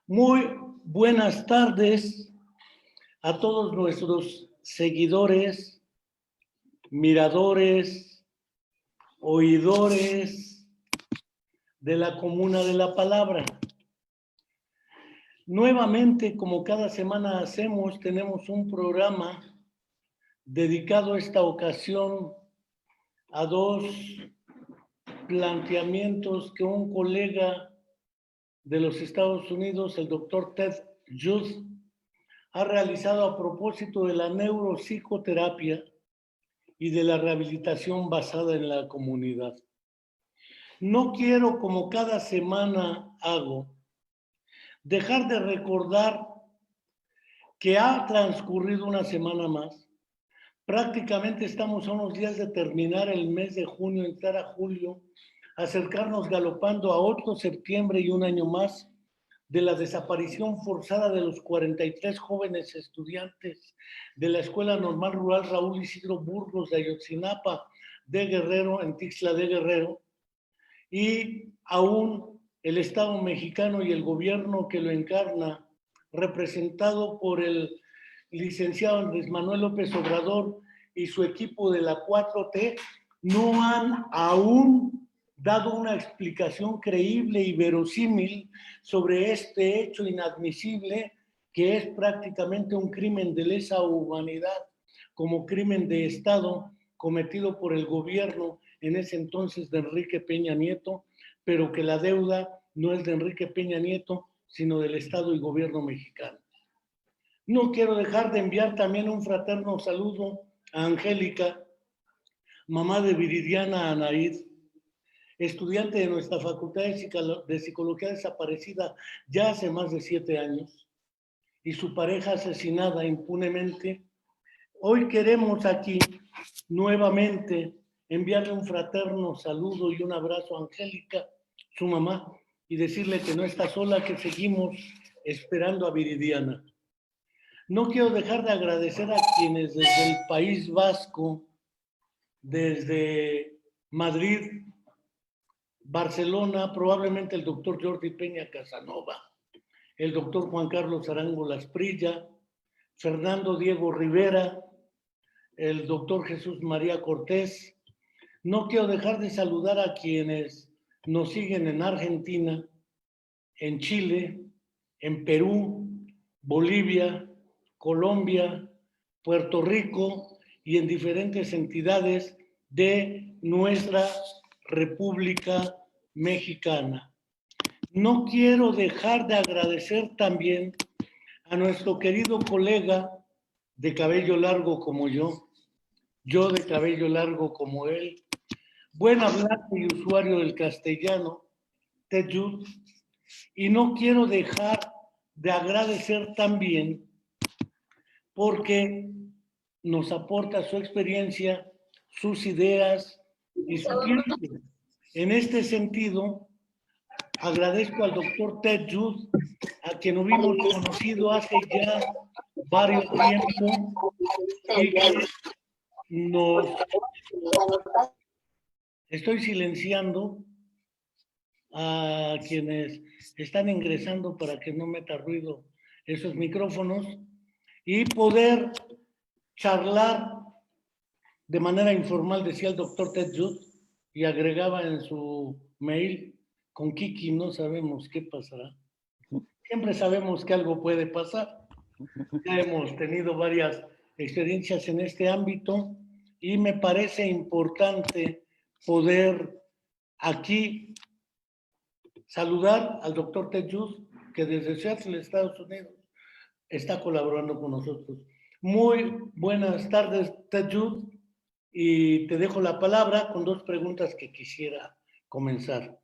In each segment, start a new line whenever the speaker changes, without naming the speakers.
Muy buenas tardes a todos nuestros seguidores, miradores, oidores de la Comuna de la Palabra. Nuevamente, como cada semana hacemos, tenemos un programa dedicado esta ocasión a dos planteamientos que un colega de los Estados Unidos, el doctor Ted Judd, ha realizado a propósito de la neuropsicoterapia y de la rehabilitación basada en la comunidad. No quiero, como cada semana hago, dejar de recordar que ha transcurrido una semana más. Prácticamente estamos a unos días de terminar el mes de junio, entrar a julio, acercarnos galopando a otro septiembre y un año más de la desaparición forzada de los 43 jóvenes estudiantes de la Escuela Normal Rural Raúl Isidro Burgos de Ayotzinapa de Guerrero, en Tixla de Guerrero, y aún el Estado mexicano y el gobierno que lo encarna, representado por el licenciado Andrés Manuel López Obrador y su equipo de la 4T, no han aún dado una explicación creíble y verosímil sobre este hecho inadmisible que es prácticamente un crimen de lesa humanidad como crimen de Estado cometido por el gobierno en ese entonces de Enrique Peña Nieto, pero que la deuda no es de Enrique Peña Nieto, sino del Estado y gobierno mexicano. No quiero dejar de enviar también un fraterno saludo a Angélica, mamá de Viridiana Anaid, estudiante de nuestra Facultad de Psicología desaparecida ya hace más de 7 años, y su pareja asesinada impunemente. Hoy queremos aquí nuevamente enviarle un fraterno saludo y un abrazo a Angélica, su mamá, y decirle que no está sola, que seguimos esperando a Viridiana. No quiero dejar de agradecer a quienes desde el País Vasco, desde Madrid, Barcelona, probablemente el doctor Jordi Peña Casanova, el doctor Juan Carlos Arango Lasprilla, Fernando Diego Rivera, el doctor Jesús María Cortés. No quiero dejar de saludar a quienes nos siguen en Argentina, en Chile, en Perú, Bolivia, Colombia, Puerto Rico y en diferentes entidades de nuestra República Mexicana. No quiero dejar de agradecer también a nuestro querido colega de cabello largo como yo de cabello largo como él, buen hablante y usuario del castellano, Ted Judd, y no quiero dejar de agradecer también porque nos aporta su experiencia, sus ideas y su tiempo. En este sentido, agradezco al doctor Ted Judd, a quien hubimos conocido hace ya varios tiempos y que nos... Estoy silenciando a quienes están ingresando para que no meta ruido esos micrófonos y poder charlar de manera informal, decía el doctor Ted Judd, y agregaba en su mail, con Kiki no sabemos qué pasará. Siempre sabemos que algo puede pasar. Ya hemos tenido varias experiencias en este ámbito y me parece importante poder aquí saludar al doctor Ted Judd, que desde Seattle, Estados Unidos, está colaborando con nosotros. Muy buenas tardes, Ted Judd, y te dejo la palabra con dos preguntas que quisiera comenzar.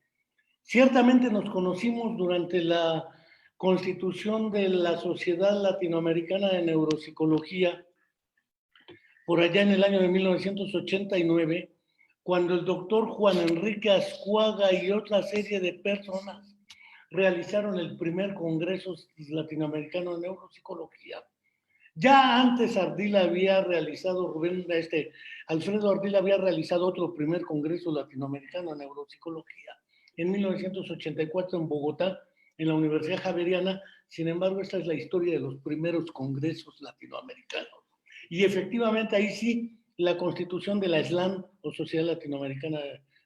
Ciertamente nos conocimos durante la constitución de la Sociedad Latinoamericana de Neuropsicología, por allá en el año de 1989, cuando el doctor Juan Enrique Azcuaga y otra serie de personas realizaron el primer Congreso Latinoamericano de Neuropsicología. Ya antes Ardila había realizado, Alfredo Ardila había realizado otro primer Congreso Latinoamericano de Neuropsicología en 1984 en Bogotá, en la Universidad Javeriana. Sin embargo, esta es la historia de los primeros congresos latinoamericanos. Y efectivamente ahí sí, la constitución de la SLAN, o Sociedad Latinoamericana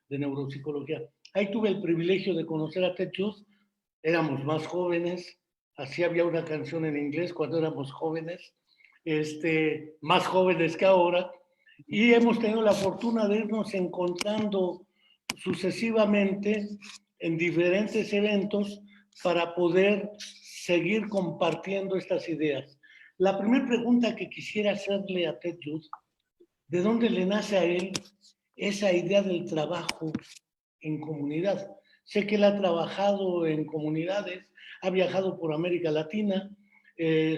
de Neuropsicología. Ahí tuve el privilegio de conocer a Ted Hughes. Éramos más jóvenes, así había una canción en inglés cuando éramos jóvenes, más jóvenes que ahora, y hemos tenido la fortuna de irnos encontrando sucesivamente en diferentes eventos para poder seguir compartiendo estas ideas. La primera pregunta que quisiera hacerle a Ted Hughes, ¿de dónde le nace a él esa idea del trabajo en comunidad? Sé que él ha trabajado en comunidades, ha viajado por América Latina,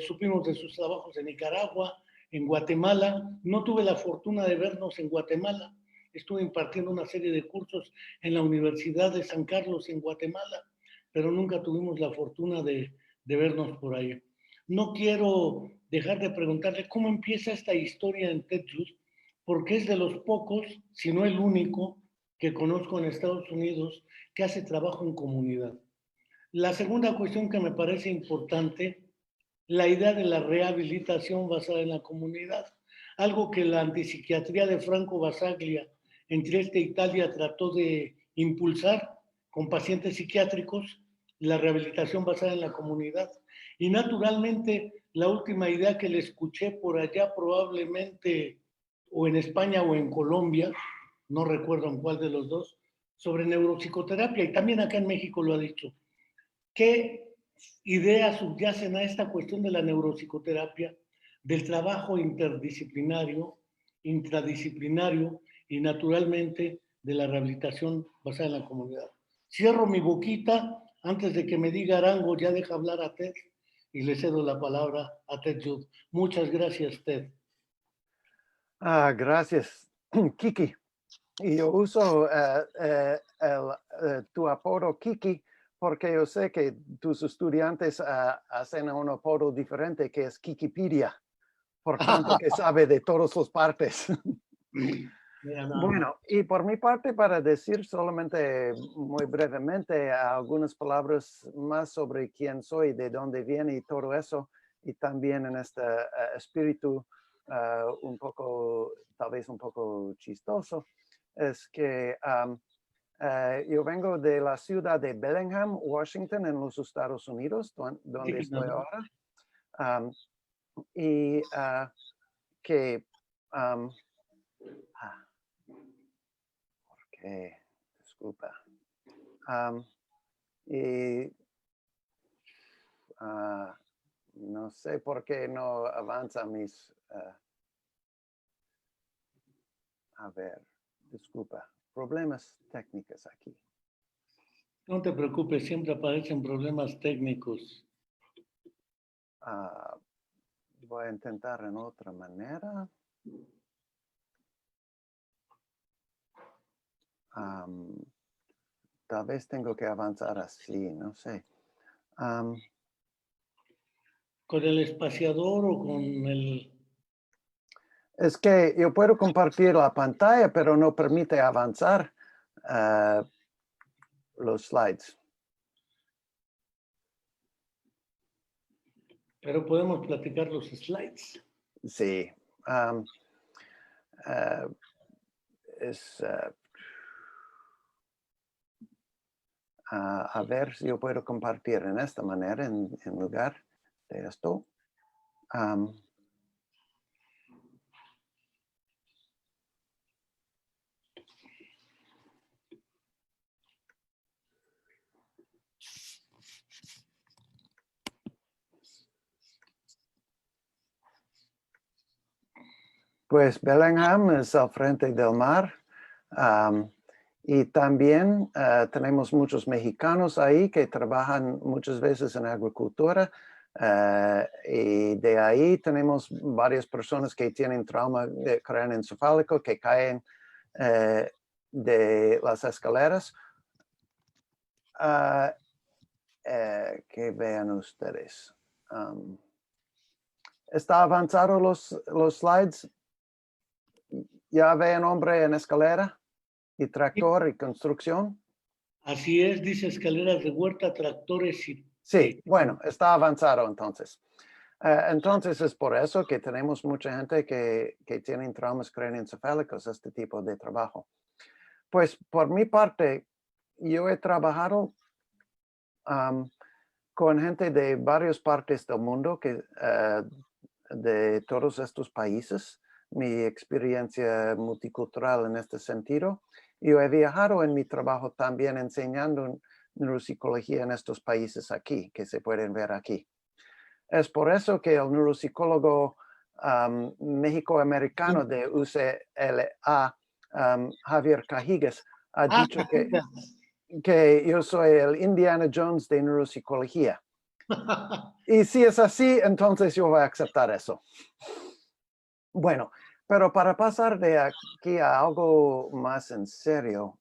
supimos de sus trabajos en Nicaragua, en Guatemala. No tuve la fortuna de vernos en Guatemala. Estuve impartiendo una serie de cursos en la Universidad de San Carlos en Guatemala, pero nunca tuvimos la fortuna de vernos por ahí. No quiero dejar de preguntarle cómo empieza esta historia en Ted Hughes, porque es de los pocos, si no el único, que conozco en Estados Unidos que hace trabajo en comunidad. La segunda cuestión que me parece importante, la idea de la rehabilitación basada en la comunidad, algo que la antipsiquiatría de Franco Basaglia en Trieste, Italia, trató de impulsar con pacientes psiquiátricos, la rehabilitación basada en la comunidad. Y naturalmente, la última idea que le escuché por allá, probablemente o en España o en Colombia, no recuerdo en cuál de los dos, sobre neuropsicoterapia, y también acá en México lo ha dicho. ¿Qué ideas subyacen a esta cuestión de la neuropsicoterapia, del trabajo interdisciplinario, intradisciplinario y naturalmente de la rehabilitación basada en la comunidad? Cierro mi boquita antes de que me diga Arango, ya deja hablar a Ted, y le cedo la palabra a Ted Hughes. Muchas gracias, Ted.
Gracias, Kiki. Y yo uso tu apodo Kiki porque yo sé que tus estudiantes hacen un apodo diferente que es Kikipedia, por tanto que sabe de todas las partes. Bueno, y por mi parte, para decir solamente muy brevemente algunas palabras más sobre quién soy, de dónde viene y todo eso, y también en este espíritu un poco, tal vez un poco chistoso, es que yo vengo de la ciudad de Bellingham, Washington, en los Estados Unidos, donde estoy ahora. Y que... disculpa. Y no sé por qué no avanza mis... a ver, disculpa. Problemas técnicos aquí.
No te preocupes, siempre aparecen problemas técnicos.
Voy a intentar en otra manera. Tal vez tengo que avanzar así, no sé.
¿Con el espaciador o con el...?
Es que yo puedo compartir la pantalla, pero no permite avanzar los slides.
Pero podemos platicar los slides.
Sí. A ver si yo puedo compartir en esta manera en lugar de esto. Pues Bellingham es al frente del mar. Y también tenemos muchos mexicanos ahí que trabajan muchas veces en agricultura. Y de ahí tenemos varias personas que tienen trauma craneoencefálico que caen de las escaleras. Que vean ustedes. ¿Está avanzado los slides? ¿Ya ven hombre en escalera? ¿Y tractor y construcción?
Así es, dice escaleras de huerta, tractores y...
Sí, bueno, está avanzado entonces. Entonces es por eso que tenemos mucha gente que tienen traumas craneoencefálicos, este tipo de trabajo. Pues por mi parte, yo he trabajado con gente de varias partes del mundo, de todos estos países, mi experiencia multicultural en este sentido. Yo he viajado en mi trabajo también enseñando neuropsicología en estos países aquí, que se pueden ver aquí. Es por eso que el neuropsicólogo méxico-americano de UCLA, Javier Cajigas, ha
Ah,
dicho que yo soy el Indiana Jones de neuropsicología. Y si es así, entonces yo voy a aceptar eso. Bueno, pero para pasar de aquí a algo más en serio,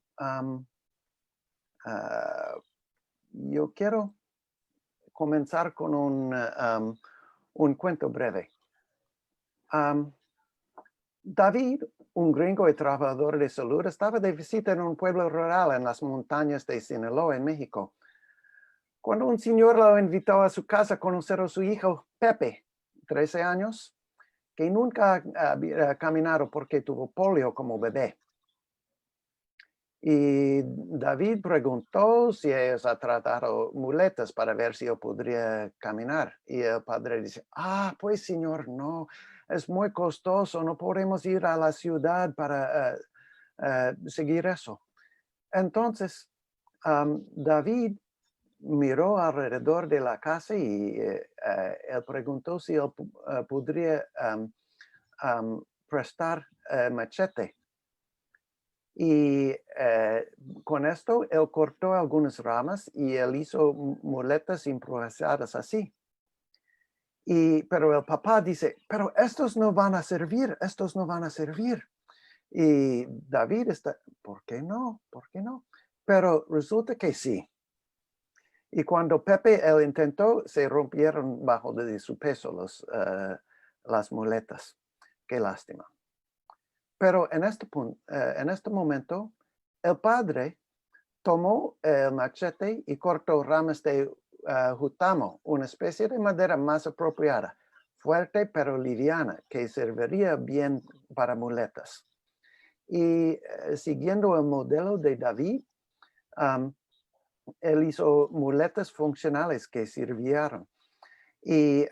yo quiero comenzar con un cuento breve. David, un gringo y trabajador de salud, estaba de visita en un pueblo rural en las montañas de Sinaloa, en México, cuando un señor lo invitó a su casa a conocer a su hijo Pepe, 13 años, que nunca había caminado porque tuvo polio como bebé. Y David preguntó si ellos han tratado muletas para ver si él podría caminar. Y el padre dice, pues señor, no, es muy costoso, no podemos ir a la ciudad para seguir eso. Entonces, David miró alrededor de la casa y él preguntó si él podría prestar machete. Y con esto él cortó algunas ramas y él hizo muletas improvisadas así. Pero el papá dice, pero estos no van a servir, estos no van a servir. Y David está, ¿por qué no? ¿Por qué no? Pero resulta que sí. Y cuando Pepe él intentó, se rompieron bajo de su peso las muletas. Qué lástima. Pero en este momento, el padre tomó el machete y cortó ramas de jutamo, una especie de madera más apropiada, fuerte pero liviana, que serviría bien para muletas. Y siguiendo el modelo de David, él hizo muletas funcionales que sirvieron. Y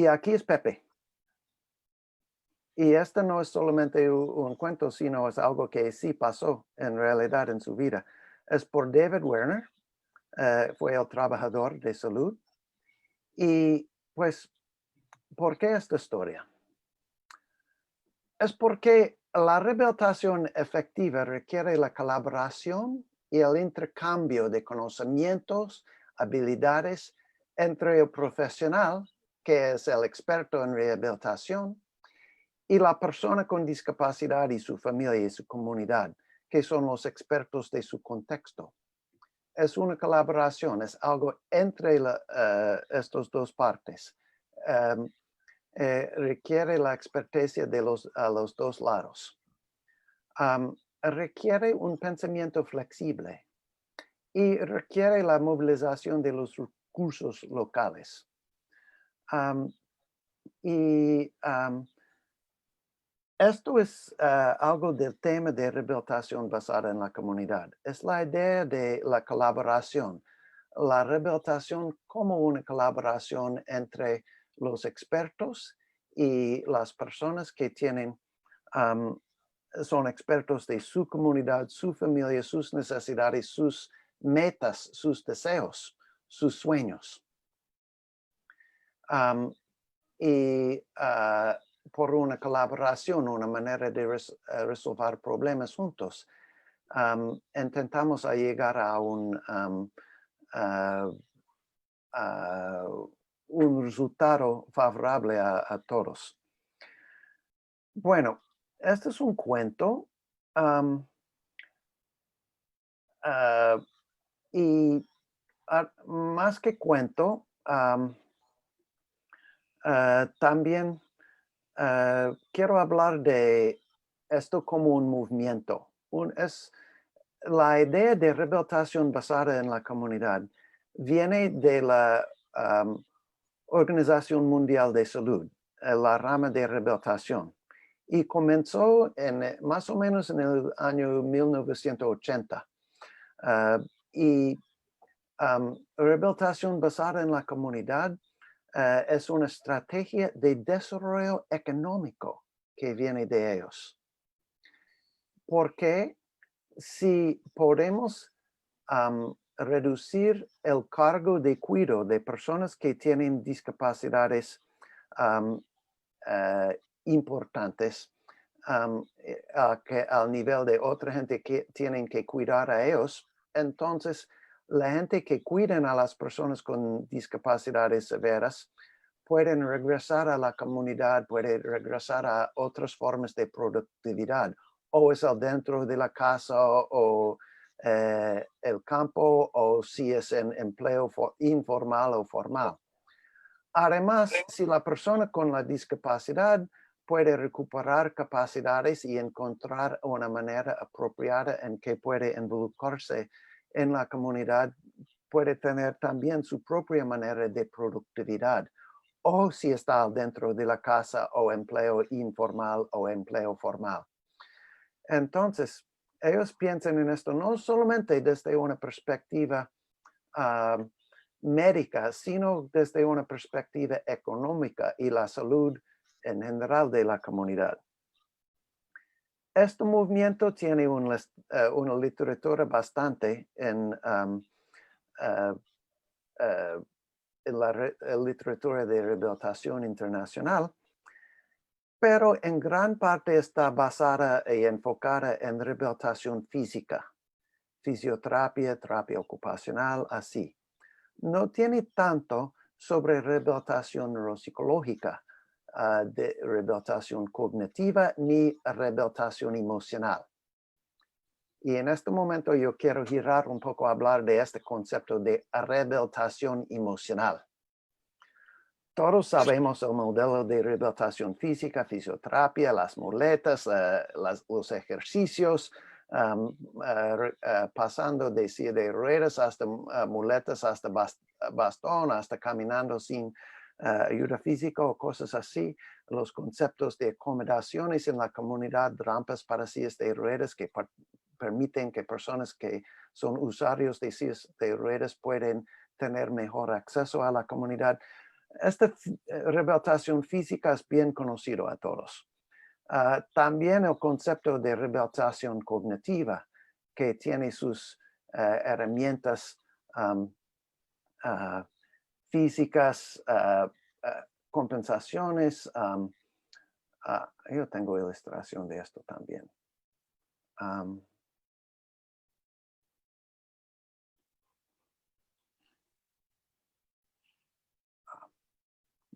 aquí es Pepe. Y este no es solamente un cuento, sino es algo que sí pasó en realidad en su vida. Es por David Werner, fue el trabajador de salud. Y pues, ¿por qué esta historia? Es porque la rehabilitación efectiva requiere la colaboración y el intercambio de conocimientos, habilidades entre el profesional, que es el experto en rehabilitación, y la persona con discapacidad y su familia y su comunidad, que son los expertos de su contexto. Es una colaboración, es algo entre estas dos partes. Requiere la experticia de los dos lados. Requiere un pensamiento flexible y requiere la movilización de los recursos locales. Esto es algo del tema de rehabilitación basada en la comunidad. Es la idea de la colaboración. La rehabilitación como una colaboración entre los expertos y las personas que son expertos de su comunidad, su familia, sus necesidades, sus metas, sus deseos, sus sueños. Por una colaboración, una manera de resolver problemas juntos, intentamos llegar a un resultado favorable a todos. Bueno, este es un cuento y más que cuento, también quiero hablar de esto como un movimiento. la idea de rehabilitación basada en la comunidad viene de la Organización Mundial de Salud, la rama de rehabilitación, y comenzó más o menos en el año 1980. Rehabilitación basada en la comunidad es una estrategia de desarrollo económico que viene de ellos. Porque si podemos reducir el cargo de cuidado de personas que tienen discapacidades importantes al nivel de otra gente que tienen que cuidar a ellos, entonces la gente que cuidan a las personas con discapacidades severas pueden regresar a la comunidad, pueden regresar a otras formas de productividad, o es dentro de la casa o el campo, o si es en empleo informal o formal. Además, si la persona con la discapacidad puede recuperar capacidades y encontrar una manera apropiada en que puede involucrarse en la comunidad, puede tener también su propia manera de productividad. O si está dentro de la casa o empleo informal o empleo formal. Entonces, ellos piensan en esto no solamente desde una perspectiva médica, sino desde una perspectiva económica y la salud en general de la comunidad. Este movimiento tiene una literatura bastante en la literatura de rehabilitación internacional, pero en gran parte está basada y enfocada en rehabilitación física, fisioterapia, terapia ocupacional, así. No tiene tanto sobre rehabilitación neuropsicológica, de rehabilitación cognitiva, ni rehabilitación emocional. Y en este momento yo quiero girar un poco a hablar de este concepto de rehabilitación emocional. Todos sabemos el modelo de rehabilitación física, fisioterapia, las muletas, los ejercicios, pasando de silla de ruedas hasta muletas, hasta bastón, hasta caminando sin ayuda física o cosas así. Los conceptos de acomodaciones en la comunidad, rampas para sillas de ruedas que permiten que personas que son usuarios de sillas de ruedas pueden tener mejor acceso a la comunidad. Esta rehabilitación física es bien conocido a todos. También el concepto de rehabilitación cognitiva, que tiene sus herramientas físicas, compensaciones. Yo tengo ilustración de esto también.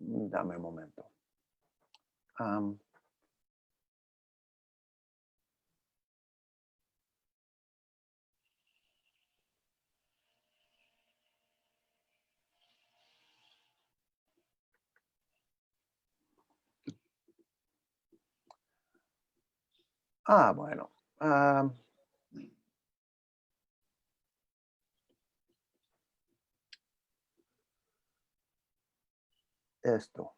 Dame un momento. Bueno. Esto.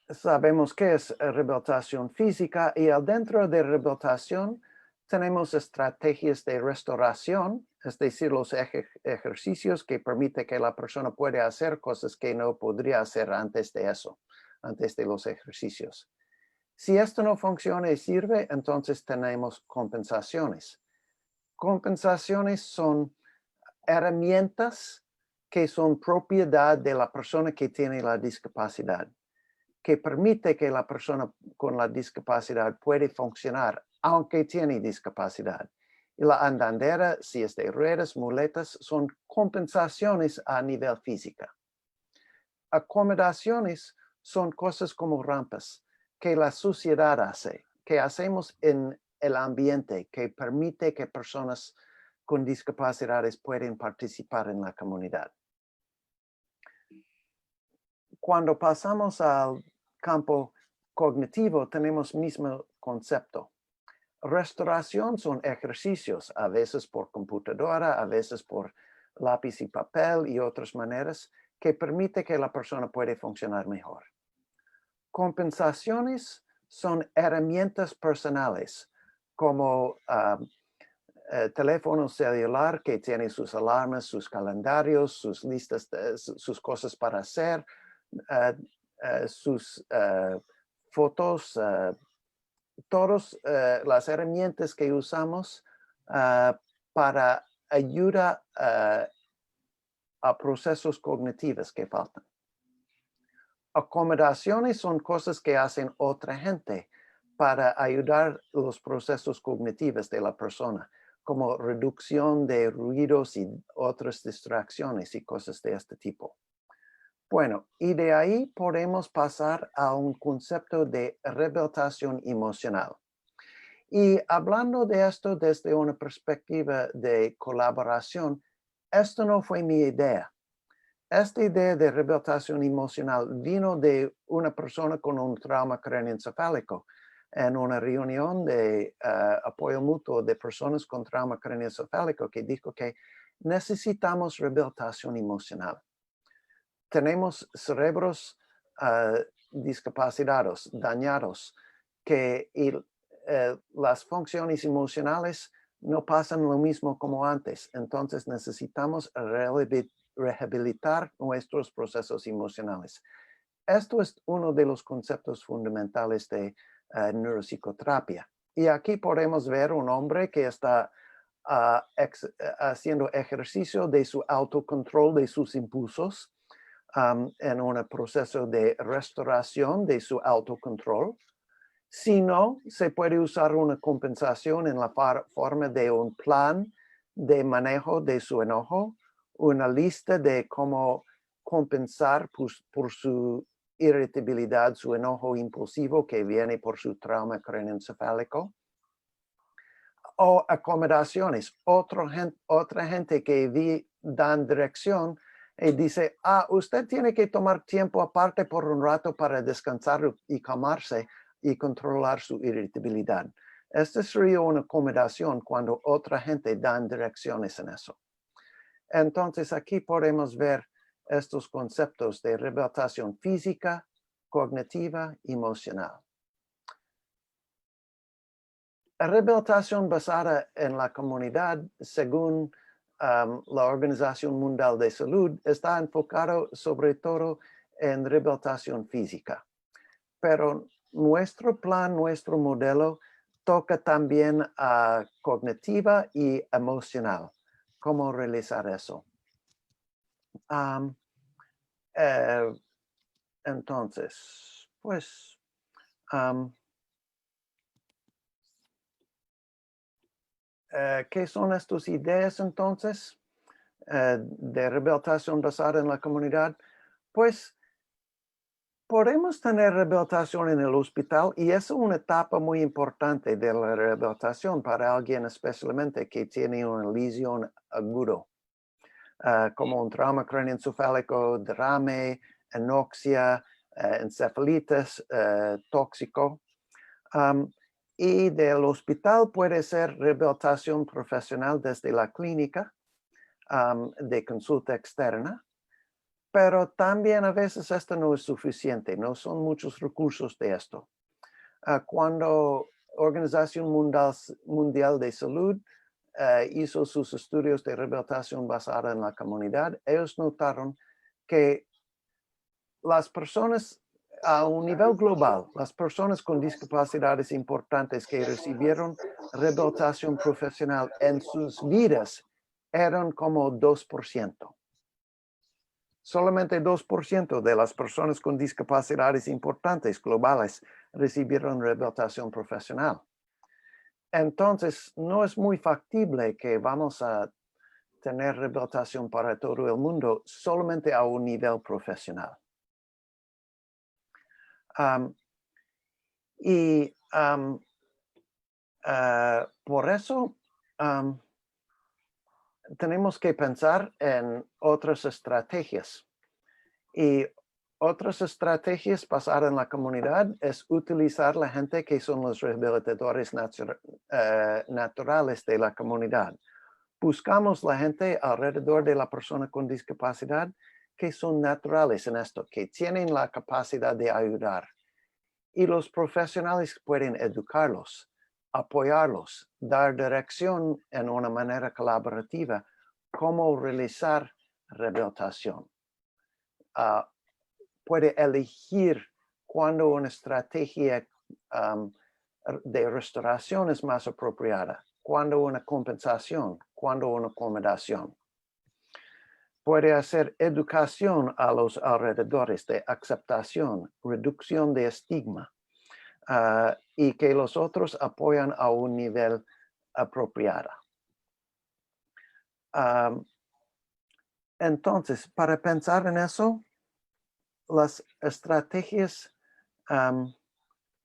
Sabemos qué es rehabilitación física y dentro de rehabilitación tenemos estrategias de restauración, es decir, los ejercicios que permiten que la persona pueda hacer cosas que no podría hacer antes de eso, antes de los ejercicios. Si esto no funciona y sirve, entonces tenemos compensaciones. Compensaciones son herramientas que son propiedad de la persona que tiene la discapacidad, que permite que la persona con la discapacidad puede funcionar aunque tiene discapacidad. Y la andadera, si es de ruedas, muletas, son compensaciones a nivel físico. Acomodaciones son cosas como rampas que la sociedad hace, que hacemos en el ambiente, que permite que personas con discapacidades pueden participar en la comunidad. Cuando pasamos al campo cognitivo, tenemos mismo concepto. Restauración son ejercicios, a veces por computadora, a veces por lápiz y papel y otras maneras que permite que la persona pueda funcionar mejor. Compensaciones son herramientas personales, como teléfono celular que tiene sus alarmas, sus calendarios, sus listas, sus cosas para hacer, sus fotos, todas las herramientas que usamos para ayuda a procesos cognitivos que faltan. Acomodaciones son cosas que hacen otra gente para ayudar los procesos cognitivos de la persona, como reducción de ruidos y otras distracciones y cosas de este tipo. Bueno, y de ahí podemos pasar a un concepto de rehabilitación emocional. Y hablando de esto desde una perspectiva de colaboración, esto no fue mi idea. Esta idea de rehabilitación emocional vino de una persona con un trauma craneoencefálico en una reunión de apoyo mutuo de personas con trauma craneoencefálico que dijo que necesitamos rehabilitación emocional. Tenemos cerebros discapacitados, dañados, que las funciones emocionales no pasan lo mismo como antes. Entonces necesitamos rehabilitar nuestros procesos emocionales. Esto es uno de los conceptos fundamentales de neuropsicoterapia. Y aquí podemos ver un hombre que está haciendo ejercicio de su autocontrol de sus impulsos en un proceso de restauración de su autocontrol. Si no, se puede usar una compensación en la forma de un plan de manejo de su enojo, una lista de cómo compensar por su irritabilidad, su enojo impulsivo que viene por su trauma craneoencefálico, o acomodaciones. Otra gente que dan dirección y dice, usted tiene que tomar tiempo aparte por un rato para descansar y calmarse y controlar su irritabilidad. Esta sería una acomodación cuando otra gente dan direcciones en eso. Entonces aquí podemos ver estos conceptos de rehabilitación física, cognitiva y emocional. La rehabilitación basada en la comunidad, según la Organización Mundial de Salud, está enfocado sobre todo en rehabilitación física. Pero nuestro plan, nuestro modelo, toca también a cognitiva y emocional. ¿Cómo realizar eso? Entonces, pues, ¿qué son estas ideas entonces de rehabilitación basada en la comunidad? Pues podemos tener rehabilitación en el hospital y es una etapa muy importante de la rehabilitación para alguien especialmente que tiene una lesión agudo, como un trauma craneoencefálico, derrame, anoxia, encefalitis tóxico. Y del hospital puede ser rehabilitación profesional desde la clínica de consulta externa. Pero también a veces esto no es suficiente, no son muchos recursos de esto. Cuando Organización Mundial de Salud hizo sus estudios de rehabilitación basada en la comunidad, ellos notaron que las personas a un nivel global, las personas con discapacidades importantes que recibieron rehabilitación profesional en sus vidas eran como 2%. Solamente 2% de las personas con discapacidades importantes globales recibieron rehabilitación profesional. Entonces, no es muy factible que vamos a tener rehabilitación para todo el mundo solamente a un nivel profesional. Por eso tenemos que pensar en otras estrategias. Y Otras estrategias basadas en la comunidad es utilizar la gente que son los rehabilitadores naturales de la comunidad. Buscamos la gente alrededor de la persona con discapacidad que son naturales en esto, que tienen la capacidad de ayudar. Y los profesionales pueden educarlos, apoyarlos, dar dirección en una manera colaborativa, cómo realizar rehabilitación. Puede elegir cuándo una estrategia de restauración es más apropiada, cuándo una compensación, cuándo una acomodación. Puede hacer educación a los alrededores de aceptación, reducción de estigma, y que los otros apoyan a un nivel apropiado. Entonces, para pensar en eso, las estrategias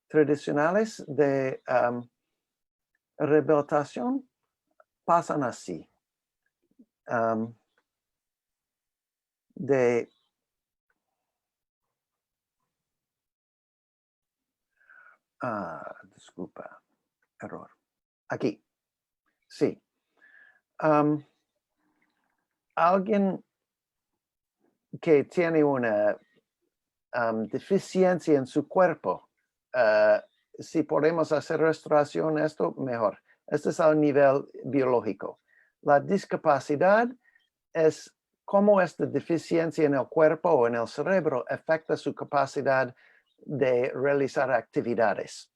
tradicionales de rehabilitación pasan así. Disculpa, error. Aquí, sí. Alguien que tiene una deficiencia en su cuerpo, si podemos hacer restauración, esto mejor. Este es al nivel biológico. La discapacidad es cómo esta deficiencia en el cuerpo o en el cerebro afecta su capacidad de realizar actividades.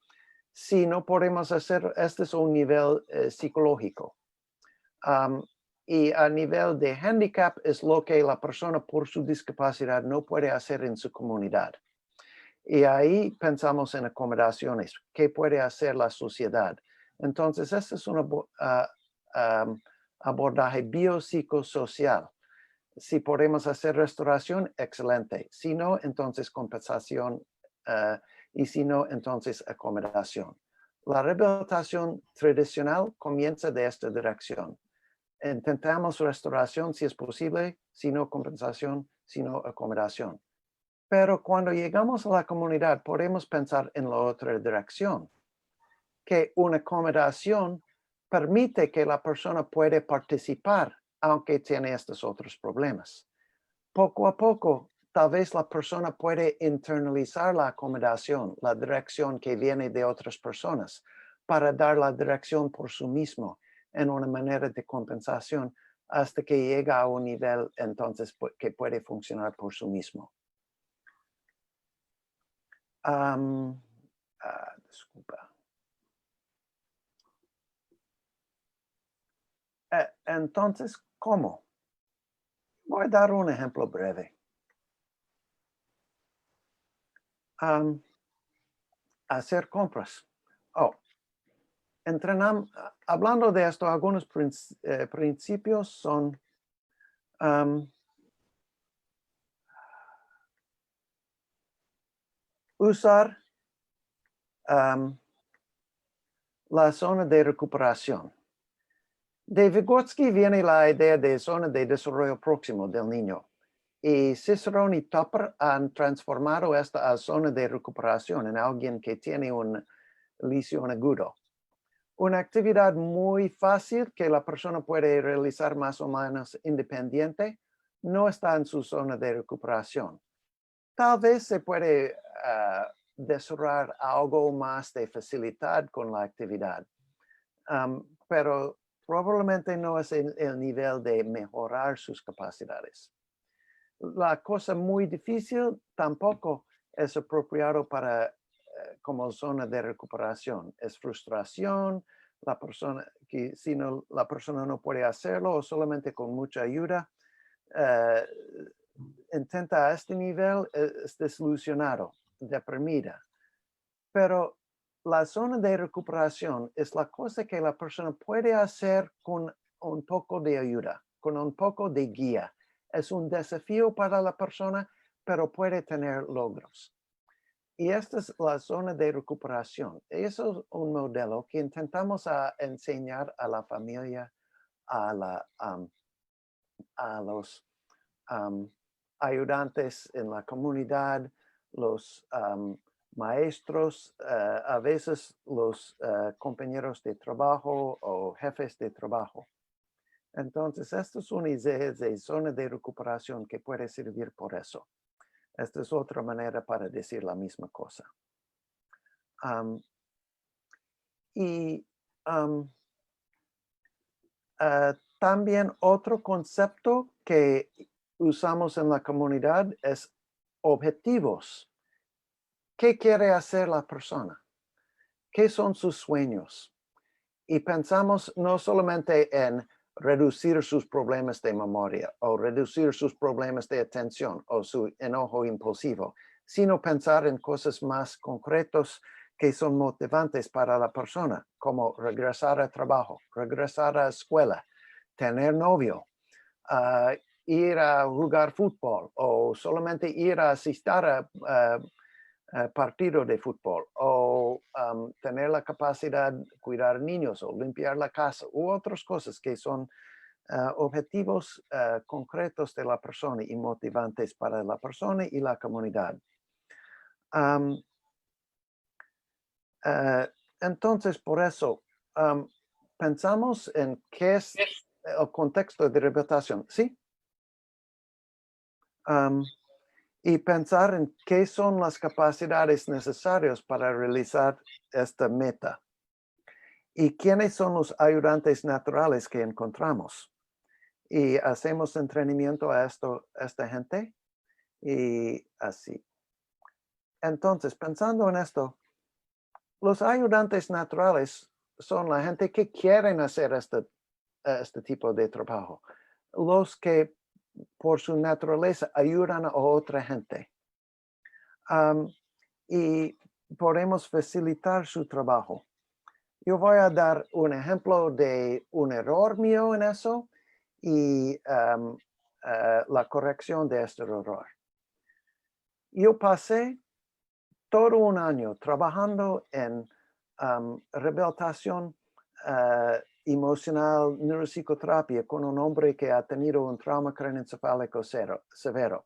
Si no podemos hacer, este es un nivel psicológico. Y a nivel de handicap es lo que la persona por su discapacidad no puede hacer en su comunidad. Y ahí pensamos en acomodaciones. ¿Qué puede hacer la sociedad? Entonces, este es un abordaje biopsicosocial. Si podemos hacer restauración, excelente. Si no, entonces compensación. Y si no, entonces acomodación. La rehabilitación tradicional comienza de esta dirección. Intentamos restauración si es posible, si no compensación, si no acomodación. Pero cuando llegamos a la comunidad, podemos pensar en la otra dirección, que una acomodación permite que la persona puede participar, aunque tiene estos otros problemas. Poco a poco, tal vez la persona puede internalizar la acomodación, la dirección que viene de otras personas, para dar la dirección por sí mismo en una manera de compensación hasta que llega a un nivel entonces que puede funcionar por sí mismo. Disculpa. Entonces, ¿cómo? Voy a dar un ejemplo breve. Hacer compras. Hablando de esto, algunos principios son usar la zona de recuperación. De Vygotsky viene la idea de zona de desarrollo próximo del niño. Y Cicerone y Tupper han transformado esta zona de recuperación en alguien que tiene una lesión aguda. Una actividad muy fácil que la persona puede realizar más o menos independiente no está en su zona de recuperación. Tal vez se puede desarrollar algo más de facilidad con la actividad, pero probablemente no es el nivel de mejorar sus capacidades. La cosa muy difícil tampoco es apropiado para como zona de recuperación. Es frustración, la persona la persona no puede hacerlo o solamente con mucha ayuda intenta a este nivel, es desilusionado, deprimida. Pero la zona de recuperación es la cosa que la persona puede hacer con un poco de ayuda, con un poco de guía. Es un desafío para la persona, pero puede tener logros. Y esta es la zona de recuperación. Eso es un modelo que intentamos enseñar a la familia, a los ayudantes en la comunidad, los maestros, a veces los compañeros de trabajo o jefes de trabajo. Entonces, esto es una idea de zona de recuperación que puede servir por eso. Esta es otra manera para decir la misma cosa. También otro concepto que usamos en la comunidad es objetivos. ¿Qué quiere hacer la persona? ¿Qué son sus sueños? Y pensamos no solamente en reducir sus problemas de memoria o reducir sus problemas de atención o su enojo impulsivo, sino pensar en cosas más concretas que son motivantes para la persona, como regresar al trabajo, regresar a la escuela, tener novio, ir a jugar fútbol o solamente ir a asistir a partido de fútbol o tener la capacidad de cuidar niños o limpiar la casa u otras cosas que son objetivos concretos de la persona y motivantes para la persona y la comunidad. Entonces, por eso, pensamos en qué es el contexto de rehabilitación, ¿sí? Y pensar en qué son las capacidades necesarias para realizar esta meta. ¿Y quiénes son los ayudantes naturales que encontramos? Y hacemos entrenamiento a esta gente y así. Entonces, pensando en esto, los ayudantes naturales son la gente que quieren hacer este tipo de trabajo. Los que por su naturaleza ayudan a otra gente. Y podemos facilitar su trabajo. Yo voy a dar un ejemplo de un error mío en eso y la corrección de este error. Yo pasé todo un año trabajando en rehabilitación emocional, neuropsicoterapia con un hombre que ha tenido un trauma craneoencefálico severo.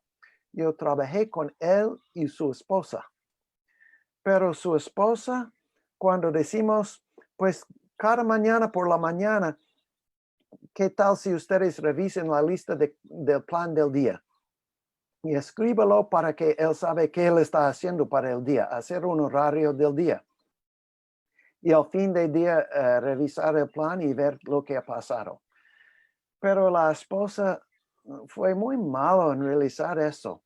Yo trabajé con él y su esposa. Pero su esposa, cuando decimos, pues cada mañana por la mañana, ¿qué tal si ustedes revisen la lista del plan del día? Y escríbelo para que él sabe qué él está haciendo para el día, hacer un horario del día. Y al fin del día revisar el plan y ver lo que ha pasado. Pero la esposa fue muy malo en realizar eso.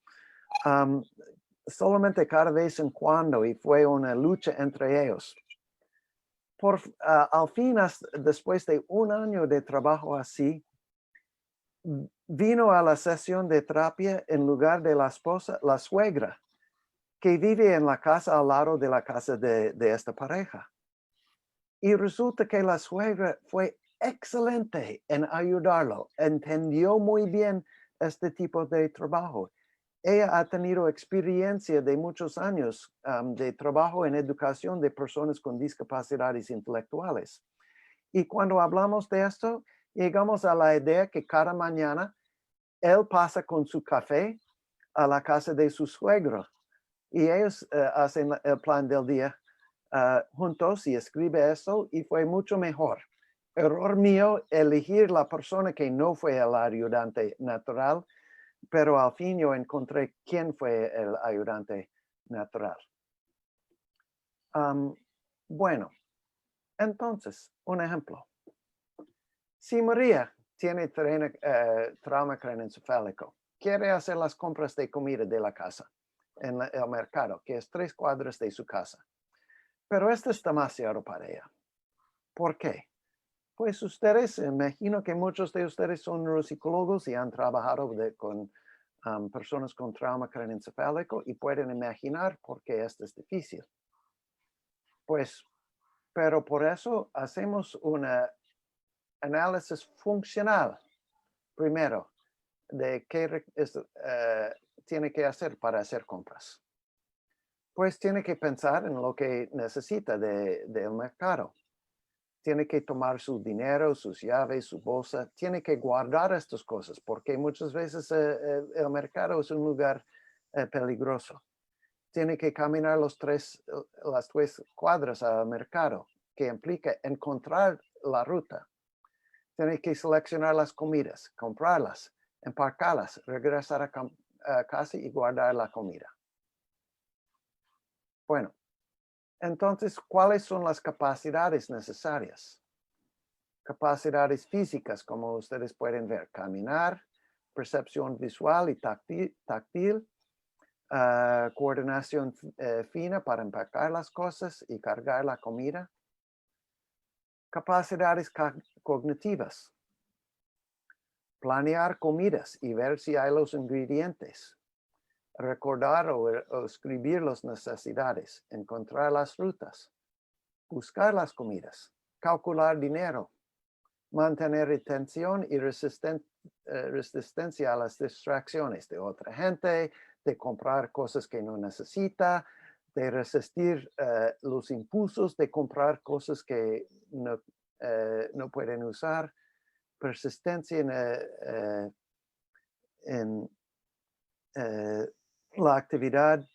Solamente cada vez en cuando y fue una lucha entre ellos. Al fin, después de un año de trabajo así, vino a la sesión de terapia en lugar de la esposa, la suegra, que vive en la casa al lado de la casa de esta pareja. Y resulta que la suegra fue excelente en ayudarlo, entendió muy bien este tipo de trabajo. Ella ha tenido experiencia de muchos años de trabajo en educación de personas con discapacidades intelectuales. Y cuando hablamos de esto, llegamos a la idea que cada mañana él pasa con su café a la casa de su suegro y ellos hacen el plan del día juntos y escribe eso y fue mucho mejor. Error mío, elegir la persona que no fue el ayudante natural, pero al fin yo encontré quién fue el ayudante natural. Bueno, entonces, un ejemplo. Si María tiene trauma craneoencefálico, quiere hacer las compras de comida de la casa en el mercado, que es 3 cuadras de su casa. Pero esto es demasiado para ella. ¿Por qué? Pues ustedes, imagino que muchos de ustedes son neuropsicólogos y han trabajado con personas con trauma craneoencefálico y pueden imaginar por qué esto es difícil. Pues, pero por eso hacemos un análisis funcional primero de qué tiene que hacer para hacer compras. Pues tiene que pensar en lo que necesita del mercado. tiene que tomar su dinero, sus llaves, su bolsa, tiene que guardar estas cosas porque muchas veces el mercado es un lugar peligroso. Tiene que caminar las 3 cuadras al mercado, que implica encontrar la ruta. Tiene que seleccionar las comidas, comprarlas, empacarlas, regresar a casa y guardar la comida. Bueno, entonces, ¿cuáles son las capacidades necesarias? Capacidades físicas, como ustedes pueden ver, caminar, percepción visual y táctil, coordinación fina para empacar las cosas y cargar la comida. Capacidades cognitivas. Planear comidas y ver si hay los ingredientes. Recordar o escribir las necesidades. Encontrar las rutas. Buscar las comidas. Calcular dinero. Mantener atención y resistencia a las distracciones de otra gente, de comprar cosas que no necesita, de resistir los impulsos de comprar cosas que no pueden usar, persistencia en la actividad,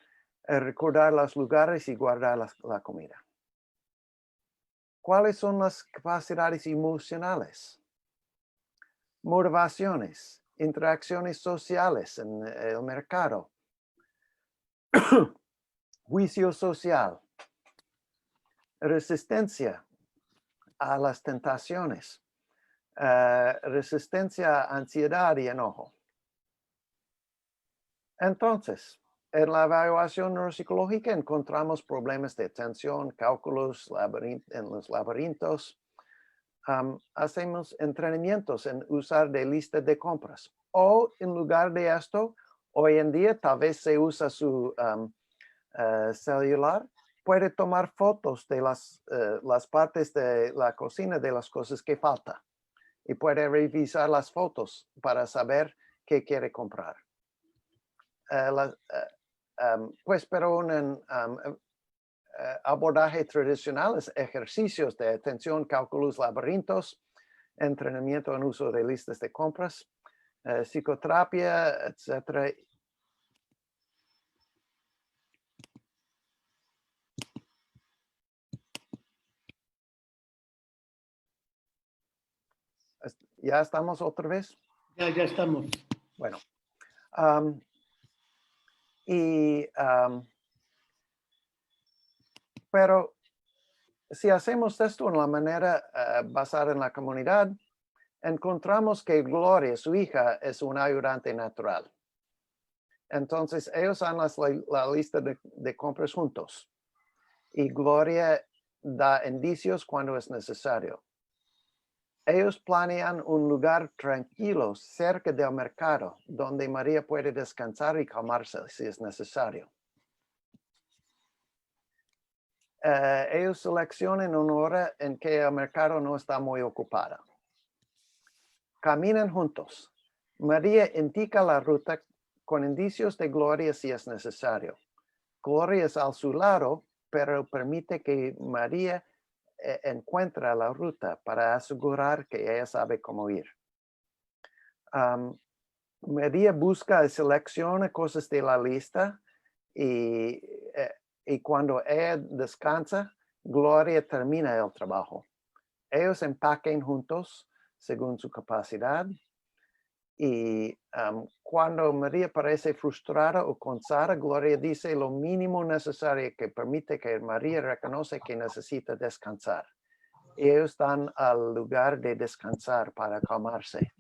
recordar los lugares y guardar la comida. ¿Cuáles son las capacidades emocionales? Motivaciones, interacciones sociales en el mercado, juicio social, resistencia a las tentaciones, resistencia a ansiedad y enojo. Entonces, en la evaluación neuropsicológica encontramos problemas de atención, cálculos en los laberintos. Hacemos entrenamientos en usar de lista de compras. O en lugar de esto, hoy en día tal vez se usa su celular, puede tomar fotos de las partes de la cocina de las cosas que faltan. Y puede revisar las fotos para saber qué quiere comprar. Pues pero un abordaje tradicional es ejercicios de atención, cálculos, laberintos, entrenamiento en uso de listas de compras, psicoterapia, etc. ¿Ya estamos otra vez?
Ya estamos.
Bueno. Pero si hacemos esto en la manera basada en la comunidad, encontramos que Gloria, su hija, es un ayudante natural. Entonces, ellos hacen la lista de compras juntos. Y Gloria da indicios cuando es necesario. Ellos planean un lugar tranquilo cerca del mercado, donde María puede descansar y calmarse si es necesario. Ellos seleccionan una hora en que el mercado no está muy ocupado. Caminan juntos. María indica la ruta con indicios de Gloria si es necesario. Gloria es al su lado, pero permite que María encuentre la ruta para asegurar que ella sabe cómo ir. María busca y selecciona cosas de la lista y cuando ella descansa, Gloria termina el trabajo. Ellos empaquen juntos según su capacidad. Y cuando María parece frustrada o cansada, Gloria dice lo mínimo necesario que permite que María reconoce que necesita descansar. Y ellos dan al lugar de descansar para calmarse.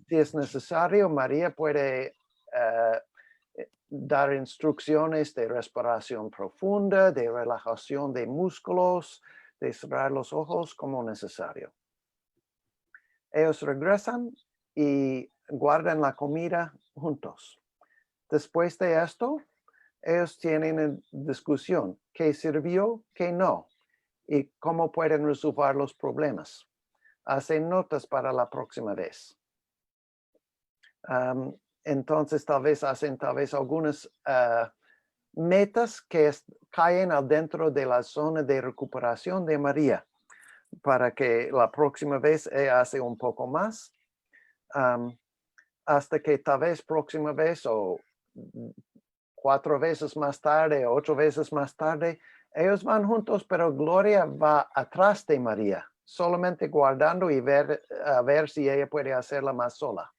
Si es necesario, María puede dar instrucciones de respiración profunda, de relajación de músculos, de cerrar los ojos como necesario. Ellos regresan y guardan la comida juntos. Después de esto, ellos tienen discusión, qué sirvió, qué no, y cómo pueden resolver los problemas. Hacen notas para la próxima vez. Entonces, hacen algunas metas que caen adentro de la zona de recuperación de María. para que la próxima vez ella hace un poco más, hasta que tal vez próxima vez o 4 veces más tarde, 8 veces más tarde, ellos van juntos, pero Gloria va atrás de María, solamente guardando y a ver si ella puede hacerla más sola.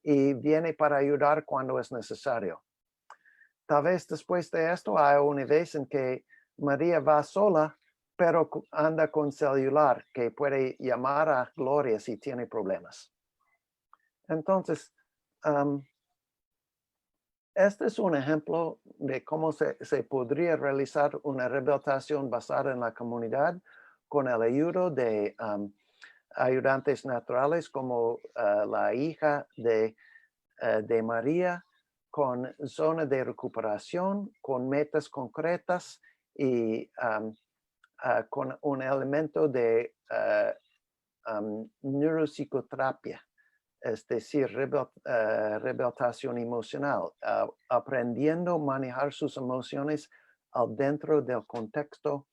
Y viene para ayudar cuando es necesario. Tal vez después de esto hay una vez en que María va sola, pero anda con celular, que puede llamar a Gloria si tiene problemas. Entonces, este es un ejemplo de cómo se podría realizar una rehabilitación basada en la comunidad con el ayuda de ayudantes naturales como la hija de María, con zona de recuperación, con metas concretas y con un elemento de neuropsicoterapia, es decir, rehabilitación emocional, aprendiendo a manejar sus emociones dentro del contexto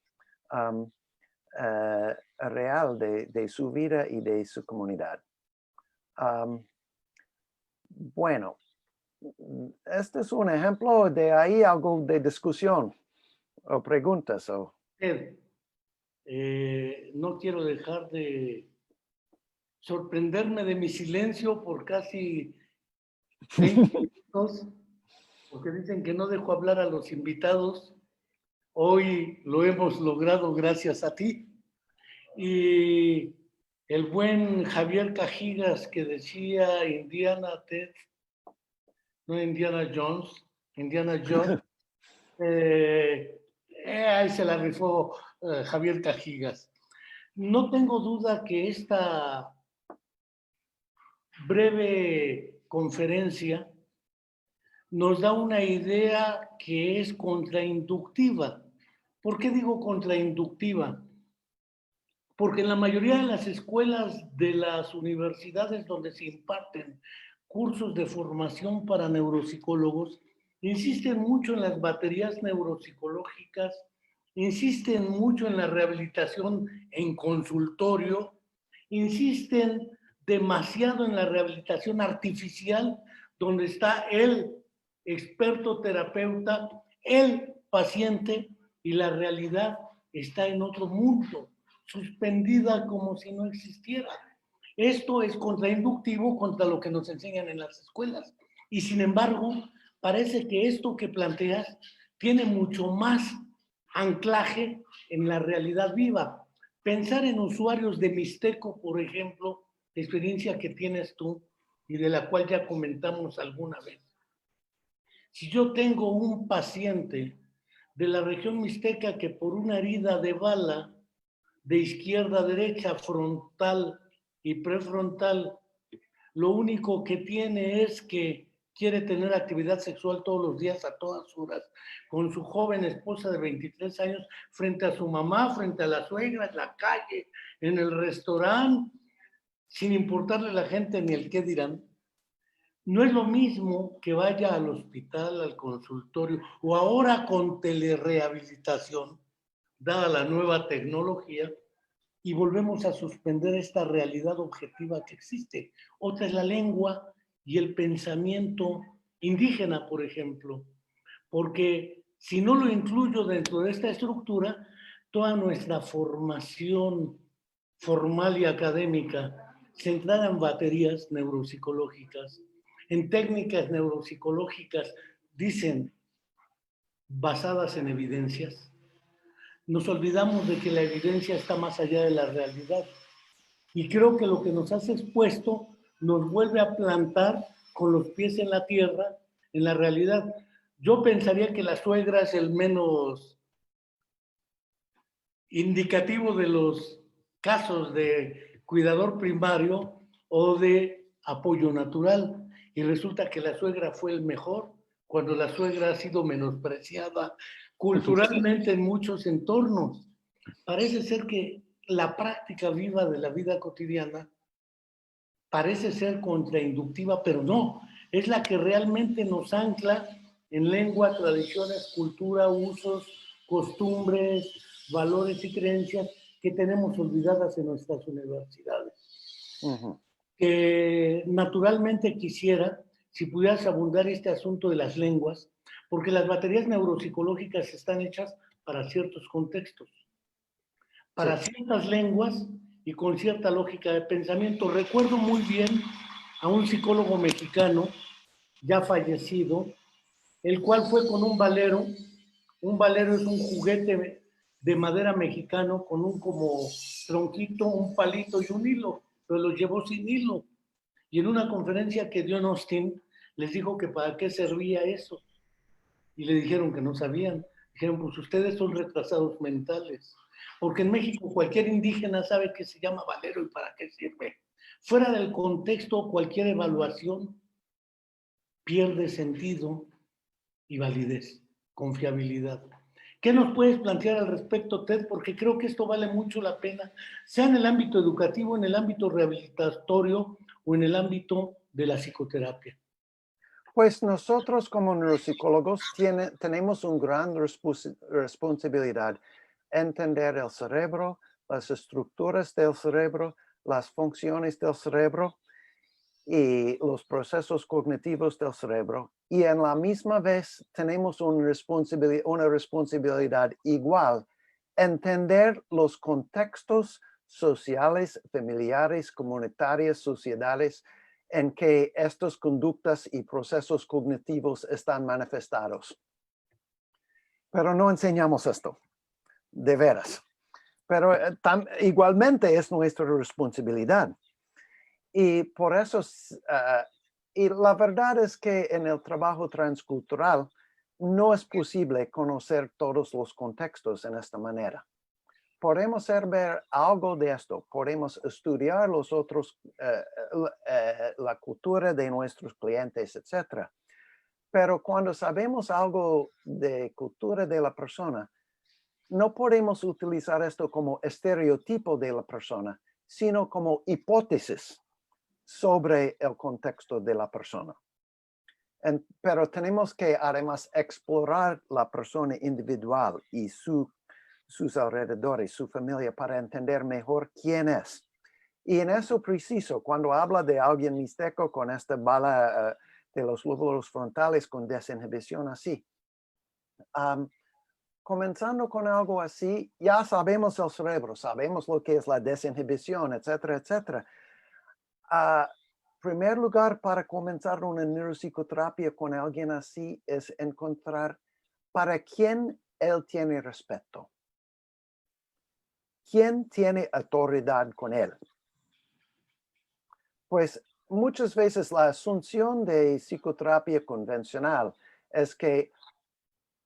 real de su vida y de su comunidad. Bueno, este es un ejemplo de ahí algo de discusión o preguntas.
Ted, no quiero dejar de sorprenderme de mi silencio por casi 20 minutos, porque dicen que no dejo hablar a los invitados. Hoy lo hemos logrado gracias a ti. Y el buen Javier Cajigas que decía Indiana Ted, no Indiana Jones, Indiana Jones, ahí se la rifó Javier Cajigas. No tengo duda que esta breve conferencia nos da una idea que es contrainductiva. ¿Por qué digo contrainductiva? Porque en la mayoría de las escuelas de las universidades donde se imparten cursos de formación para neuropsicólogos, insisten mucho en las baterías neuropsicológicas, insisten mucho en la rehabilitación en consultorio, insisten demasiado en la rehabilitación artificial, donde está el experto terapeuta, el paciente, y la realidad está en otro mundo, suspendida como si no existiera. Esto es contrainductivo contra lo que nos enseñan en las escuelas. Y sin embargo, parece que esto que planteas tiene mucho más anclaje en la realidad viva. Pensar en usuarios de Mixteco, por ejemplo, experiencia que tienes tú y de la cual ya comentamos alguna vez. Si yo tengo un paciente de la región mixteca que por una herida de bala de izquierda a derecha, frontal y prefrontal, lo único que tiene es que quiere tener actividad sexual todos los días a todas horas con su joven esposa de 23 años frente a su mamá, frente a la suegra, en la calle, en el restaurante, sin importarle a la gente ni el qué dirán. No es lo mismo que vaya al hospital, al consultorio o ahora con telerehabilitación, dada la nueva tecnología, y volvemos a suspender esta realidad objetiva que existe. Otra es la lengua y el pensamiento indígena, por ejemplo, porque si no lo incluyo dentro de esta estructura, toda nuestra formación formal y académica centrada en baterías neuropsicológicas, en técnicas neuropsicológicas, dicen, basadas en evidencias, nos olvidamos de que la evidencia está más allá de la realidad. Y creo que lo que nos has expuesto nos vuelve a plantar con los pies en la tierra, en la realidad. Yo pensaría que la suegra es el menos indicativo de los casos de cuidador primario o de apoyo natural. Y resulta que la suegra fue el mejor cuando la suegra ha sido menospreciada culturalmente en muchos entornos. Parece ser que la práctica viva de la vida cotidiana parece ser contrainductiva, pero no, es la que realmente nos ancla en lengua, tradiciones, cultura, usos, costumbres, valores y creencias que tenemos olvidadas en nuestras universidades.
Ujú.
Que naturalmente quisiera, si pudieras abundar este asunto de las lenguas, porque las baterías neuropsicológicas están hechas para ciertos contextos, para
Sí.
ciertas lenguas y con cierta lógica de pensamiento. Recuerdo muy bien a un psicólogo mexicano, ya fallecido, el cual fue con un valero. Un valero es un juguete de madera mexicano con un como tronquito, un palito y un hilo, pero lo llevó sin hilo. Y en una conferencia que dio en Austin, les dijo que para qué servía eso. Y le dijeron que no sabían. Dijeron, pues ustedes son retrasados mentales. Porque en México cualquier indígena sabe que se llama valero y para qué sirve. Fuera del contexto, cualquier evaluación pierde sentido y validez, confiabilidad. ¿Qué nos puedes plantear al respecto, Ted? Porque creo que esto vale mucho la pena, sea en el ámbito educativo, en el ámbito rehabilitatorio o en el ámbito de la psicoterapia.
Pues nosotros como neuropsicólogos tenemos una gran responsabilidad entender el cerebro, las estructuras del cerebro, las funciones del cerebro y los procesos cognitivos del cerebro. Y en la misma vez tenemos una responsabilidad igual, entender los contextos sociales, familiares, comunitarios, sociedades, en que estas conductas y procesos cognitivos están manifestados. Pero no enseñamos esto, de veras. Pero igualmente es nuestra responsabilidad. Y por eso, y la verdad es que en el trabajo transcultural no es posible conocer todos los contextos en esta manera. Podemos ver algo de esto, podemos estudiar los otros, la cultura de nuestros clientes, etc. Pero cuando sabemos algo de cultura de la persona, no podemos utilizar esto como estereotipo de la persona, sino como hipótesis sobre el contexto de la persona. Pero tenemos que además explorar la persona individual y sus alrededores, su familia, para entender mejor quién es. Y en eso preciso, cuando habla de alguien mixteco con esta bala de los lóbulos frontales con desinhibición así, comenzando con algo así, ya sabemos el cerebro, sabemos lo que es la desinhibición, etcétera, etcétera. Primer lugar, para comenzar una neuropsicoterapia con alguien así es encontrar para quién él tiene respeto. ¿Quién tiene autoridad con él? Pues muchas veces la asunción de psicoterapia convencional es que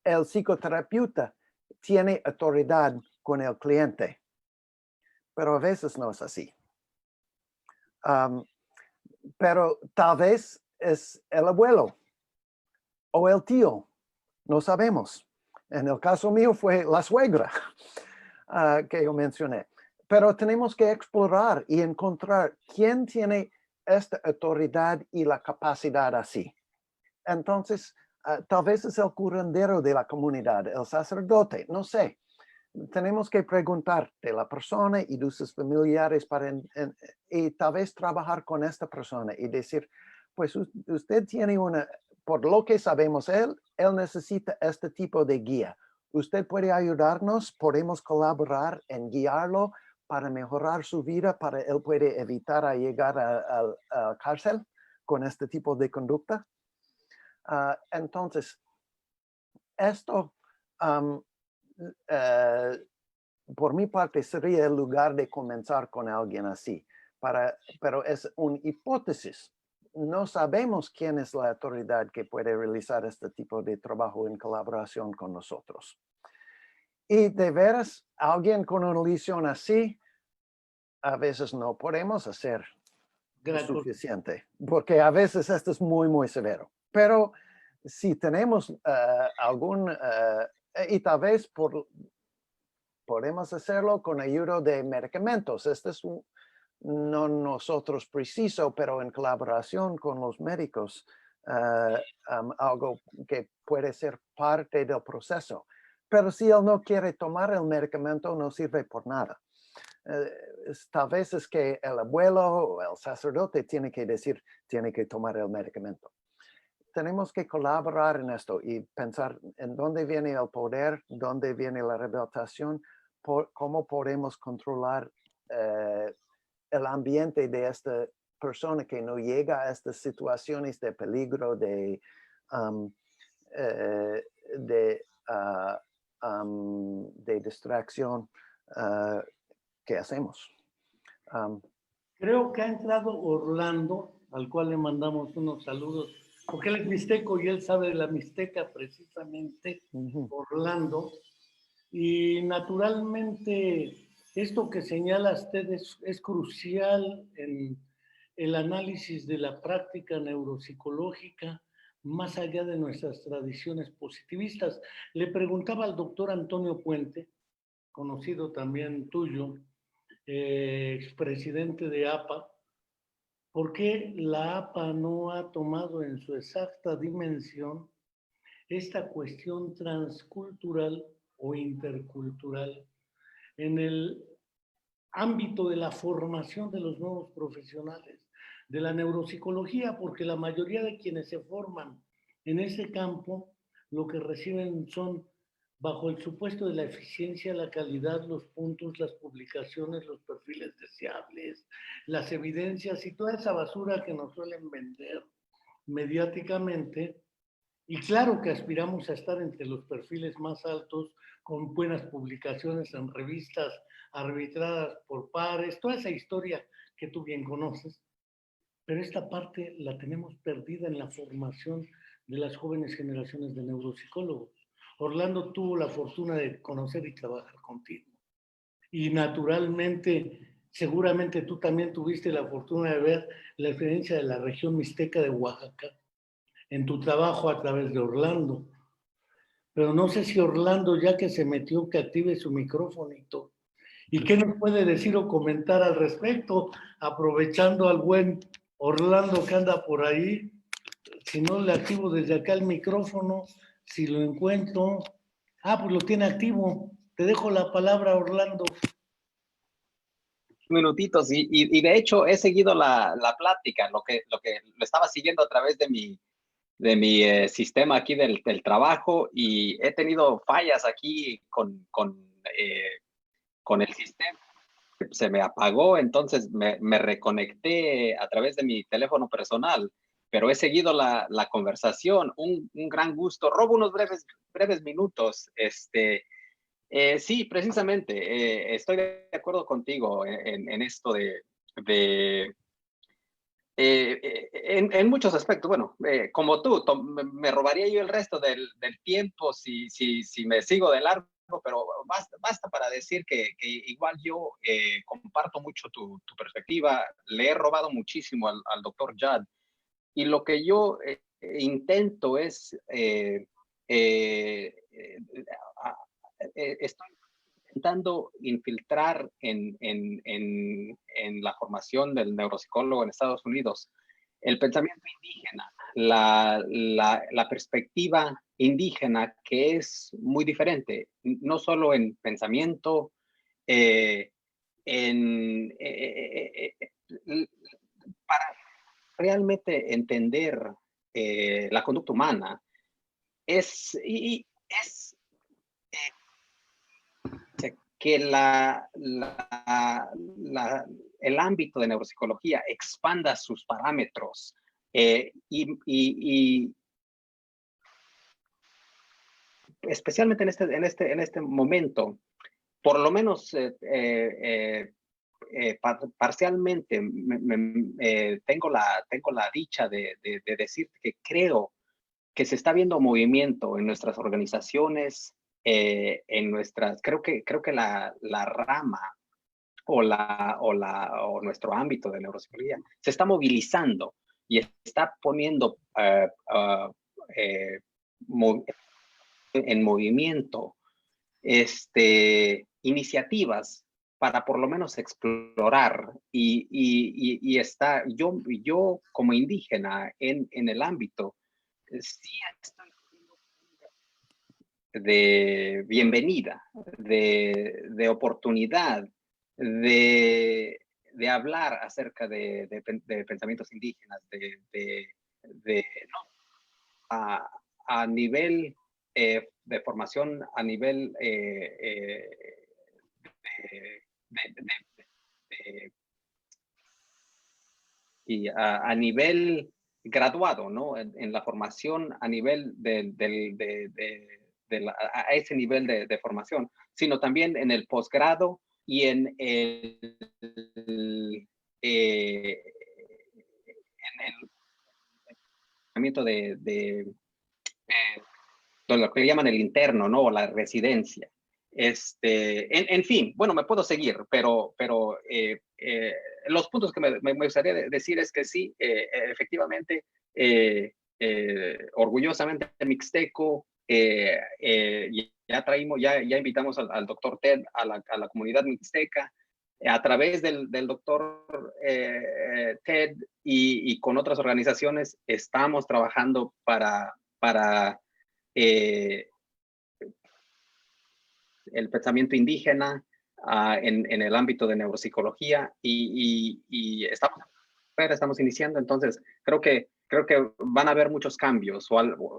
el psicoterapeuta tiene autoridad con el cliente, pero a veces no es así. Pero tal vez es el abuelo o el tío, no sabemos. En el caso mío fue la suegra que yo mencioné. Pero tenemos que explorar y encontrar quién tiene esta autoridad y la capacidad así. Entonces, tal vez es el curandero de la comunidad, el sacerdote, no sé. Tenemos que preguntar de la persona y de sus familiares y tal vez trabajar con esta persona y decir, pues usted tiene por lo que sabemos él necesita este tipo de guía. Usted puede ayudarnos, podemos colaborar en guiarlo para mejorar su vida, para él puede evitar llegar a cárcel con este tipo de conducta. Entonces, esto por mi parte sería el lugar de comenzar con alguien así, pero es una hipótesis. No sabemos quién es la autoridad que puede realizar este tipo de trabajo en colaboración con nosotros. Y de veras, alguien con una lesión así, a veces no podemos hacer suficiente, porque a veces esto es muy, muy severo. Pero si tenemos y tal vez podemos hacerlo con ayuda de medicamentos. Este es no nosotros preciso, pero en colaboración con los médicos, algo que puede ser parte del proceso. Pero si él no quiere tomar el medicamento, no sirve por nada. Tal vez es que el abuelo o el sacerdote tiene que decir, tiene que tomar el medicamento. Tenemos que colaborar en esto y pensar en dónde viene el poder, dónde viene la rehabilitación, cómo podemos controlar el ambiente de esta persona que no llega a estas situaciones de peligro, de distracción. ¿Qué hacemos?
Creo que ha entrado Orlando, al cual le mandamos unos saludos, porque él es mixteco y él sabe de la mixteca precisamente, Orlando. Y naturalmente, esto que señala usted es crucial en el análisis de la práctica neuropsicológica, más allá de nuestras tradiciones positivistas. Le preguntaba al doctor Antonio Puente, conocido también tuyo, expresidente de APA, ¿por qué la APA no ha tomado en su exacta dimensión esta cuestión transcultural o intercultural en el ámbito de la formación de los nuevos profesionales de la neuropsicología? Porque la mayoría de quienes se forman en ese campo lo que reciben son, bajo el supuesto de la eficiencia, la calidad, los puntos, las publicaciones, los perfiles deseables, las evidencias y toda esa basura que nos suelen vender mediáticamente. Y claro que aspiramos a estar entre los perfiles más altos, con buenas publicaciones en revistas arbitradas por pares, toda esa historia que tú bien conoces. Pero esta parte la tenemos perdida en la formación de las jóvenes generaciones de neuropsicólogos. Orlando tuvo la fortuna de conocer y trabajar contigo. Y naturalmente, seguramente tú también tuviste la fortuna de ver la experiencia de la región mixteca de Oaxaca en tu trabajo a través de Orlando. Pero no sé si Orlando, ya que se metió, que active su micrófonito. ¿Y qué nos puede decir o comentar al respecto? Aprovechando al buen Orlando que anda por ahí. Si no le activo desde acá el micrófono, si lo encuentro. Ah, pues lo tiene activo. Te dejo la palabra, Orlando.
Minutitos y de hecho he seguido la plática, lo estaba siguiendo a través de mi sistema aquí del trabajo, y he tenido fallas aquí con el sistema. Se me apagó, entonces me reconecté a través de mi teléfono personal, pero he seguido la conversación. Un gran gusto. Robo unos breves minutos. Sí, precisamente, estoy de acuerdo contigo en esto en muchos aspectos. Bueno, como tú, me robaría yo el resto del tiempo si me sigo de largo, pero basta para decir que igual yo comparto mucho tu perspectiva. Le he robado muchísimo al doctor Judd, y lo que yo intento es estoy intentando infiltrar en la formación del neuropsicólogo en Estados Unidos el pensamiento indígena, la perspectiva indígena, que es muy diferente, no solo en pensamiento, para realmente entender la conducta humana. Es que el ámbito de neuropsicología expanda sus parámetros y especialmente en este momento, por lo menos parcialmente tengo la dicha de decirte que creo que se está viendo movimiento en nuestras organizaciones, creo que la rama o nuestro ámbito de neuropsicología se está movilizando y está poniendo en movimiento iniciativas para por lo menos explorar y está, yo como indígena en el ámbito, sí estoy de bienvenida, de oportunidad, de hablar acerca de pensamientos indígenas, ¿no? a nivel de formación, a nivel y a nivel graduado, ¿no? En la formación a nivel a ese nivel de formación, sino también en el posgrado y en el de lo que llaman el interno, ¿no? O la residencia. En fin, bueno, me puedo seguir, pero los puntos que me gustaría decir es que sí, efectivamente, orgullosamente mixteco, ya invitamos al doctor Ted a la comunidad mixteca, a través del doctor Ted y con otras organizaciones estamos trabajando para el pensamiento indígena en el ámbito de neuropsicología y estamos iniciando, entonces creo que van a haber muchos cambios.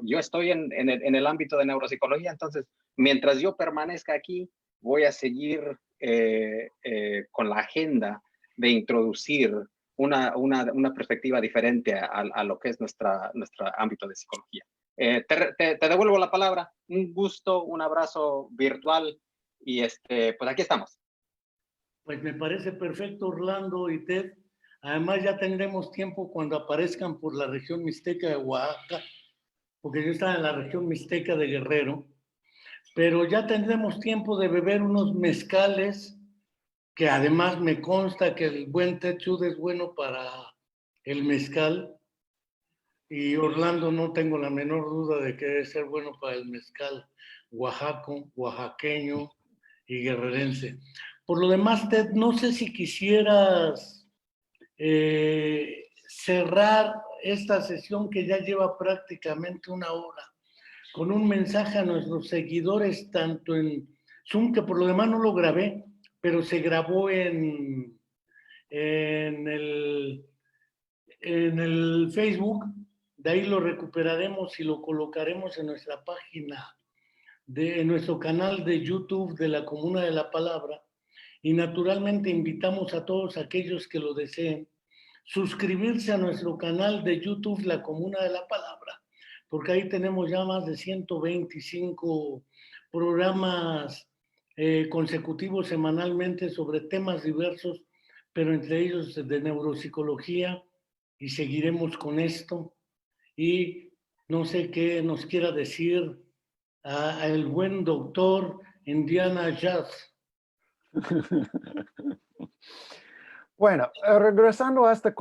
Yo estoy en el ámbito de neuropsicología, entonces mientras yo permanezca aquí, voy a seguir con la agenda de introducir una perspectiva diferente a lo que es nuestro ámbito de psicología. Te devuelvo la palabra. Un gusto, un abrazo virtual y pues aquí estamos.
Pues me parece perfecto, Orlando y Ted. Además, ya tendremos tiempo cuando aparezcan por la región mixteca de Oaxaca, porque yo estaba en la región mixteca de Guerrero, pero ya tendremos tiempo de beber unos mezcales, que además me consta que el buen Ted Chud es bueno para el mezcal, y Orlando no tengo la menor duda de que debe ser bueno para el mezcal oaxaqueño y guerrerense. Por lo demás, Ted, no sé si quisieras cerrar esta sesión que ya lleva prácticamente una hora con un mensaje a nuestros seguidores, tanto en Zoom, que por lo demás no lo grabé, pero se grabó en el Facebook. De ahí lo recuperaremos y lo colocaremos en nuestra página, en nuestro canal de YouTube de la Comuna de la Palabra. Y naturalmente invitamos a todos aquellos que lo deseen suscribirse a nuestro canal de YouTube La Comuna de la Palabra, porque ahí tenemos ya más de 125 programas consecutivos semanalmente sobre temas diversos, pero entre ellos de neuropsicología, y seguiremos con esto. Y no sé qué nos quiera decir el buen doctor Indiana Jazz.
Bueno, regresando a este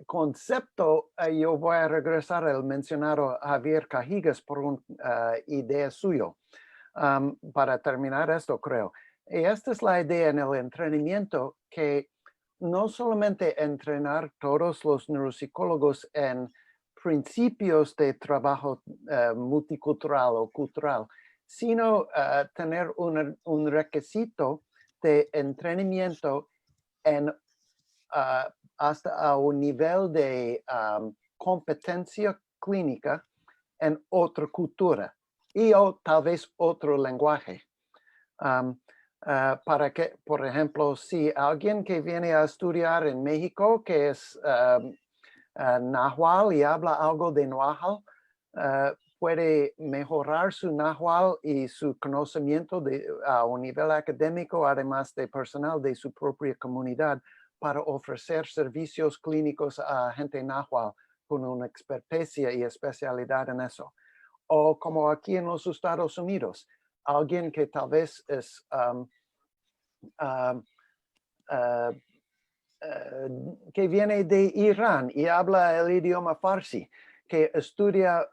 concepto, yo voy a regresar al mencionado Javier Cajigas por una idea suya. Para terminar esto, creo. Y esta es la idea en el entrenamiento, que no solamente entrenar todos los neuropsicólogos en principios de trabajo multicultural o cultural, sino tener un requisito de entrenamiento en hasta a un nivel de competencia clínica en otra cultura y tal vez otro lenguaje. Para que, por ejemplo, si alguien que viene a estudiar en México, que es náhuatl y habla algo de náhuatl, puede mejorar su náhuatl y su conocimiento a un nivel académico, además de personal de su propia comunidad, para ofrecer servicios clínicos a gente náhuatl con una experticia y especialidad en eso. O como aquí en los Estados Unidos, alguien que tal vez es que viene de Irán y habla el idioma farsi, que estudia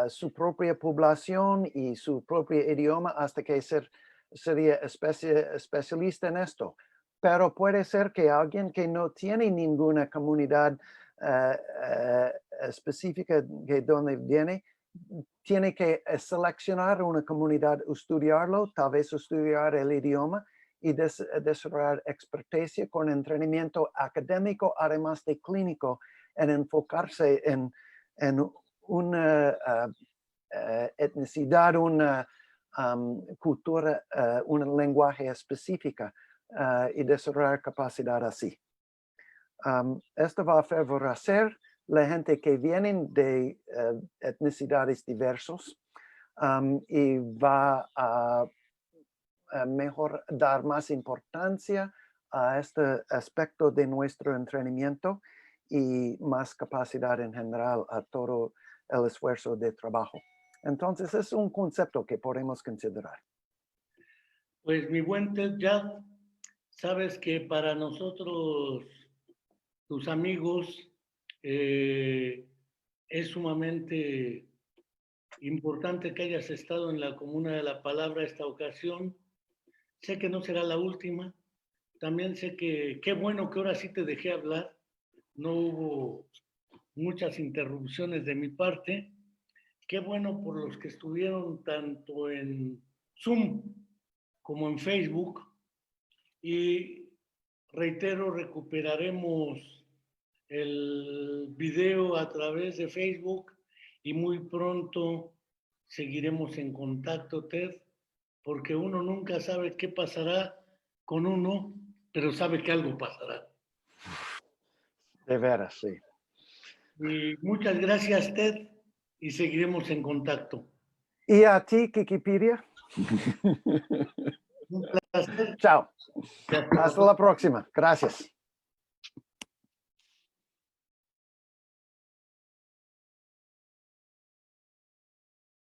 su propia población y su propio idioma hasta que sería especialista en esto. Pero puede ser que alguien que no tiene ninguna comunidad específica de donde viene, tiene que seleccionar una comunidad, estudiarlo, tal vez estudiar el idioma y desarrollar experticia con entrenamiento académico, además de clínico, en enfocarse en una etnicidad, una cultura, un lenguaje específica y desarrollar capacidad así. Esto va a favorecer la gente que vienen de etnicidades diversas y va a mejor dar más importancia a este aspecto de nuestro entrenamiento y más capacidad en general a todo el esfuerzo de trabajo. Entonces es un concepto que podemos considerar.
Pues mi buen Ted Jad, sabes que para nosotros, tus amigos, es sumamente importante que hayas estado en la Comuna de la Palabra esta ocasión. Sé que no será la última. También sé que qué bueno que ahora sí te dejé hablar. No hubo muchas interrupciones de mi parte. Qué bueno por los que estuvieron tanto en Zoom como en Facebook. Y reitero, recuperaremos el video a través de Facebook y muy pronto seguiremos en contacto, Ted, porque uno nunca sabe qué pasará con uno, pero sabe que algo pasará.
De veras, sí.
Y muchas gracias, Ted, y seguiremos en contacto.
¿Y a ti, Kikipedia?
Un placer.
Chao.
Y hasta
Hasta la próxima. Gracias.